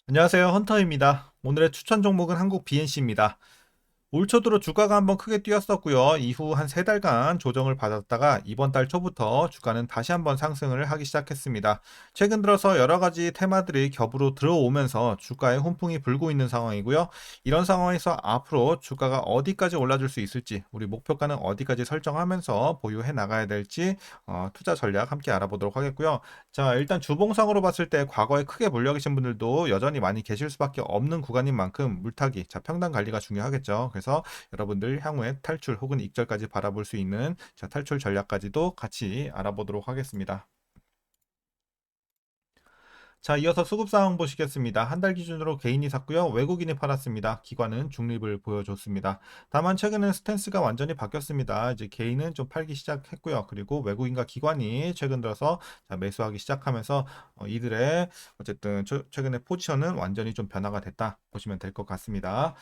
안녕하세요. 헌터입니다. 오늘의 추천 종목은 한국 BNC입니다. 올 초 들어 주가가 한번 크게 뛰었었고요. 이후 한 3달간 조정을 받았다가 이번 달 초부터 주가는 다시 한번 상승을 하기 시작했습니다. 최근 들어서 여러 가지 테마들이 겹으로 들어오면서 주가에 훈풍이 불고 있는 상황이고요. 이런 상황에서 앞으로 주가가 어디까지 올라줄 수 있을지, 우리 목표가는 어디까지 설정하면서 보유해 나가야 될지 투자 전략 함께 알아보도록 하겠고요. 자, 일단 주봉상으로 봤을 때 과거에 크게 몰려 계신 분들도 여전히 많이 계실 수밖에 없는 구간인 만큼 물타기, 자, 평단 관리가 중요하겠죠. 그래서 여러분들 향후에 탈출 혹은 익절까지 바라볼 수 있는 자, 탈출 전략까지도 같이 알아보도록 하겠습니다. 자, 이어서 수급 상황 보시겠습니다. 한 달 기준으로 개인이 샀고요. 외국인이 팔았습니다. 기관은 중립을 보여줬습니다. 다만 최근엔 스탠스가 완전히 바뀌었습니다. 이제 개인은 좀 팔기 시작했고요. 그리고 외국인과 기관이 최근 들어서 자, 매수하기 시작하면서 이들의 어쨌든 최근의 포지션은 완전히 좀 변화가 됐다 보시면 될 것 같습니다.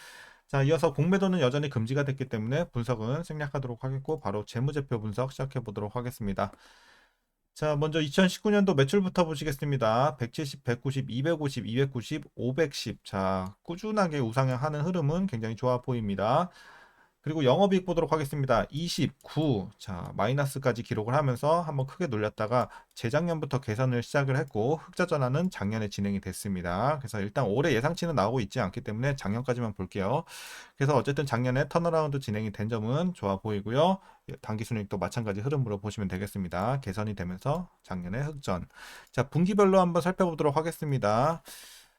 자, 이어서 공매도는 여전히 금지가 됐기 때문에 분석은 생략하도록 하겠고 바로 재무제표 분석 시작해 보도록 하겠습니다. 자, 먼저 2019년도 매출부터 보시겠습니다. 170, 190, 250, 290, 510. 자, 꾸준하게 우상향하는 흐름은 굉장히 좋아 보입니다. 그리고 영업이익 보도록 하겠습니다. 29. 자, 마이너스까지 기록을 하면서 한번 크게 놀렸다가 재작년부터 개선을 시작을 했고 흑자 전환은 작년에 진행이 됐습니다. 그래서 일단 올해 예상치는 나오고 있지 않기 때문에 작년까지만 볼게요. 그래서 어쨌든 작년에 턴어라운드 진행이 된 점은 좋아 보이고요. 단기순이익도 마찬가지 흐름으로 보시면 되겠습니다. 개선이 되면서 작년에 흑전. 자, 분기별로 한번 살펴보도록 하겠습니다.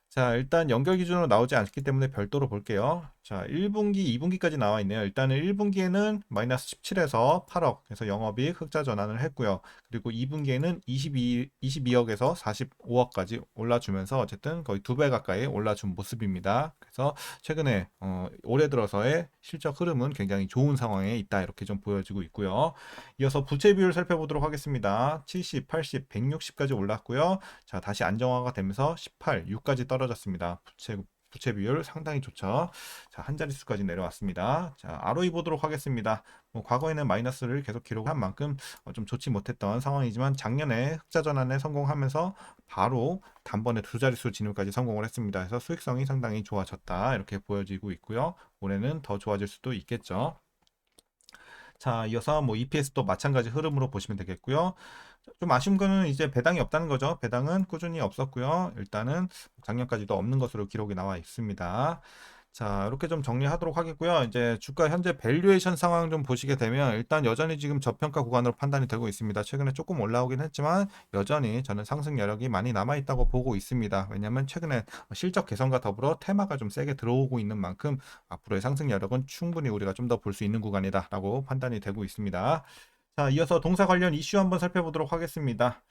자, 일단 연결 기준으로 나오지 않기 때문에 별도로 볼게요. 자, 1분기, 2분기까지 나와 있네요. 일단은 1분기에는 마이너스 17에서 8억, 그래서 영업이익 흑자 전환을 했고요. 그리고 2분기에는 22억에서 45억까지 올라주면서 어쨌든 거의 2배 가까이 올라준 모습입니다. 그래서 최근에 올해 들어서의 실적 흐름은 굉장히 좋은 상황에 있다 이렇게 좀 보여지고 있고요. 이어서 부채 비율 살펴보도록 하겠습니다. 70, 80, 160까지 올랐고요. 자, 다시 안정화가 되면서 18, 6까지 떨어졌습니다. 부채 비율 상당히 좋죠. 자, 한 자릿수까지 내려왔습니다. 자, ROE 보도록 하겠습니다. 뭐 과거에는 마이너스를 계속 기록한 만큼 좀 좋지 못했던 상황이지만 작년에 흑자 전환에 성공하면서 바로 단번에 두 자릿수 진입까지 성공을 했습니다. 그래서 수익성이 상당히 좋아졌다 이렇게 보여지고 있고요. 올해는 더 좋아질 수도 있겠죠. 자, 이어서 뭐 EPS도 마찬가지 흐름으로 보시면 되겠고요. 좀 아쉬운 거는 이제 배당이 없다는 거죠. 배당은 꾸준히 없었고요. 일단은 작년까지도 없는 것으로 기록이 나와 있습니다. 자, 이렇게 좀 정리하도록 하겠고요. 이제 주가 현재 밸류에이션 상황 좀 보시게 되면 일단 여전히 지금 저평가 구간으로 판단이 되고 있습니다. 최근에 조금 올라오긴 했지만 여전히 저는 상승 여력이 많이 남아 있다고 보고 있습니다. 왜냐하면 최근에 실적 개선과 더불어 테마가 좀 세게 들어오고 있는 만큼 앞으로의 상승 여력은 충분히 우리가 좀 더 볼 수 있는 구간이다라고 판단이 되고 있습니다. 자, 이어서 동사 관련 이슈 한번 살펴보도록 하겠습니다.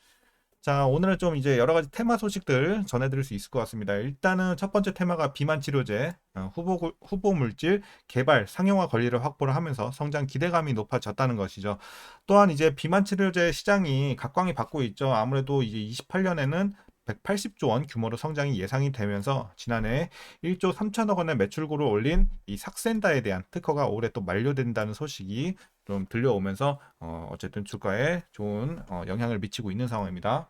자, 오늘은 좀 이제 여러 가지 테마 소식들 전해드릴 수 있을 것 같습니다. 일단은 첫 번째 테마가 비만 치료제, 후보 물질 개발, 상용화 권리를 확보를 하면서 성장 기대감이 높아졌다는 것이죠. 또한 이제 비만 치료제 시장이 각광이 받고 있죠. 아무래도 이제 28년에는 180조 원 규모로 성장이 예상이 되면서 지난해 1조 3천억 원의 매출고를 올린 이 삭센다에 대한 특허가 올해 또 만료된다는 소식이 좀 들려오면서 어쨌든 주가에 좋은 영향을 미치고 있는 상황입니다.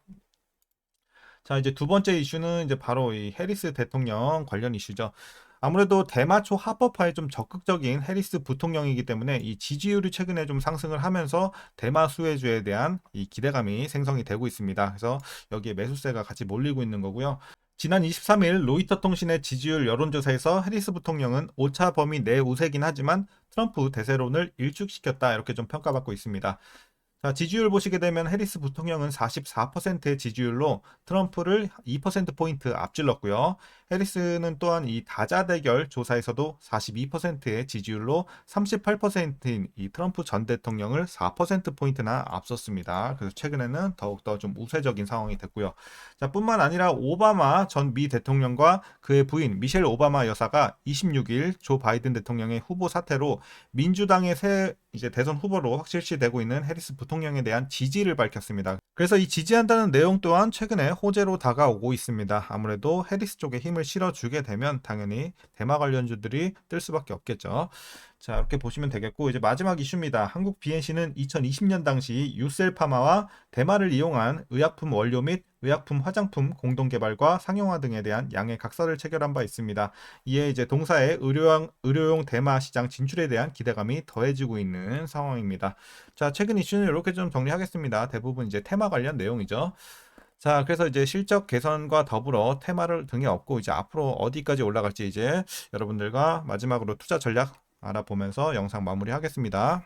자, 이제 두 번째 이슈는 이제 바로 이 해리스 대통령 관련 이슈죠. 아무래도 대마초 합법화에 좀 적극적인 해리스 부통령이기 때문에 이 지지율이 최근에 좀 상승을 하면서 대마 수혜주에 대한 이 기대감이 생성이 되고 있습니다. 그래서 여기에 매수세가 같이 몰리고 있는 거고요. 지난 23일 로이터 통신의 지지율 여론조사에서 해리스 부통령은 오차 범위 내 우세긴 하지만 트럼프 대세론을 일축시켰다 이렇게 좀 평가받고 있습니다. 자, 지지율 보시게 되면 해리스 부통령은 44%의 지지율로 트럼프를 2%포인트 앞질렀고요. 해리스는 또한 이 다자대결 조사에서도 42%의 지지율로 38%인 이 트럼프 전 대통령을 4%포인트나 앞섰습니다. 그래서 최근에는 더욱더 좀 우세적인 상황이 됐고요. 자, 뿐만 아니라 오바마 전 미 대통령과 그의 부인 미셸 오바마 여사가 26일 조 바이든 대통령의 후보 사퇴로 민주당의 새 이제 대선 후보로 확실시되고 있는 해리스 부통령에 대한 지지를 밝혔습니다. 그래서 이 지지한다는 내용 또한 최근에 호재로 다가오고 있습니다. 아무래도 해리스 쪽에 힘을 실어주게 되면 당연히 대마 관련주들이 뜰 수밖에 없겠죠. 자, 이렇게 보시면 되겠고, 이제 마지막 이슈입니다. 한국 BNC는 2020년 당시 유셀파마와 대마를 이용한 의약품 원료 및 의약품 화장품 공동 개발과 상용화 등에 대한 양해 각서를 체결한 바 있습니다. 이에 이제 동사의 의료용 대마 시장 진출에 대한 기대감이 더해지고 있는 상황입니다. 자, 최근 이슈는 이렇게 좀 정리하겠습니다. 대부분 이제 테마 관련 내용이죠. 자, 그래서 이제 실적 개선과 더불어 테마를 등에 업고 이제 앞으로 어디까지 올라갈지 이제 여러분들과 마지막으로 투자 전략 알아보면서 영상 마무리하겠습니다.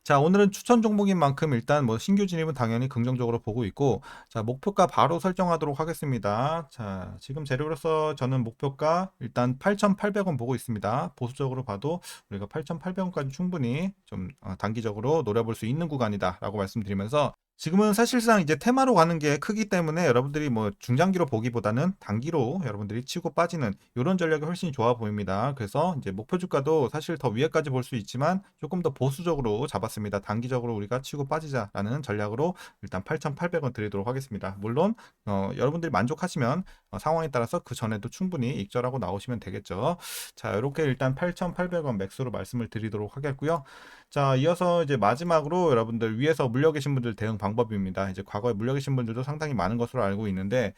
자, 오늘은 추천 종목인 만큼 일단 뭐 신규 진입은 당연히 긍정적으로 보고 있고, 자, 목표가 바로 설정하도록 하겠습니다. 자, 지금 재료로서 저는 목표가 일단 8,800원 보고 있습니다. 보수적으로 봐도 우리가 8,800원까지 충분히 좀 단기적으로 노려볼 수 있는 구간이다라고 말씀드리면서, 지금은 사실상 이제 테마로 가는 게 크기 때문에 여러분들이 뭐 중장기로 보기보다는 단기로 여러분들이 치고 빠지는 이런 전략이 훨씬 좋아 보입니다. 그래서 이제 목표 주가도 사실 더 위에까지 볼 수 있지만 조금 더 보수적으로 잡았습니다. 단기적으로 우리가 치고 빠지자라는 전략으로 일단 8,800원 드리도록 하겠습니다. 물론 여러분들이 만족하시면 상황에 따라서 그 전에도 충분히 익절하고 나오시면 되겠죠. 자, 이렇게 일단 8,800원 맥스로 말씀을 드리도록 하겠고요. 자, 이어서 이제 마지막으로 여러분들 위에서 물려 계신 분들 대응 방법입니다. 이제 과거에 물려 계신 분들도 상당히 많은 것으로 알고 있는데,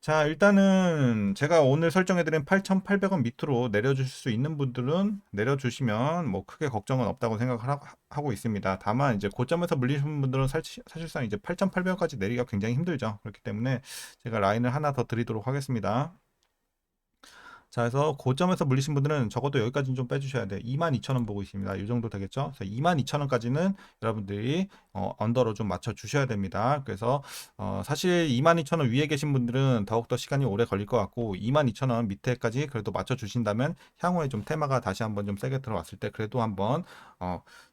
자, 일단은 제가 오늘 설정해드린 8,800원 밑으로 내려주실 수 있는 분들은 내려주시면 뭐 크게 걱정은 없다고 생각을 하고 있습니다. 다만 이제 고점에서 물리신 분들은 사실상 이제 8,800원까지 내리기가 굉장히 힘들죠. 그렇기 때문에 제가 라인을 하나 더 드리도록 하겠습니다. 자, 그래서 고점에서 물리신 분들은 적어도 여기까지는 좀 빼주셔야 돼요. 22,000원 보고 있습니다. 이 정도 되겠죠? 그래서 22,000원까지는 여러분들이 언더로 좀 맞춰 주셔야 됩니다. 그래서 사실 22,000원 위에 계신 분들은 더욱더 시간이 오래 걸릴 것 같고, 22,000원 밑에까지 그래도 맞춰 주신다면 향후에 좀 테마가 다시 한번 좀 세게 들어왔을 때 그래도 한번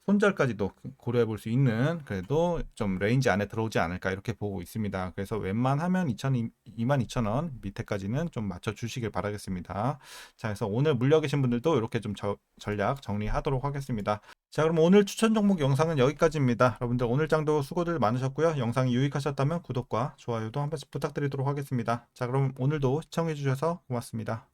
손절까지도 고려해 볼 수 있는, 그래도 좀 레인지 안에 들어오지 않을까 이렇게 보고 있습니다. 그래서 웬만하면 22,000원 밑에까지는 좀 맞춰 주시길 바라겠습니다. 자, 그래서 오늘 물려 계신 분들도 이렇게 좀 전략 정리하도록 하겠습니다. 자, 그럼 오늘 추천 종목 영상은 여기까지입니다. 여러분들 오늘 장도 수고들 많으셨고요. 영상이 유익하셨다면 구독과 좋아요도 한 번씩 부탁드리도록 하겠습니다. 자, 그럼 오늘도 시청해 주셔서 고맙습니다.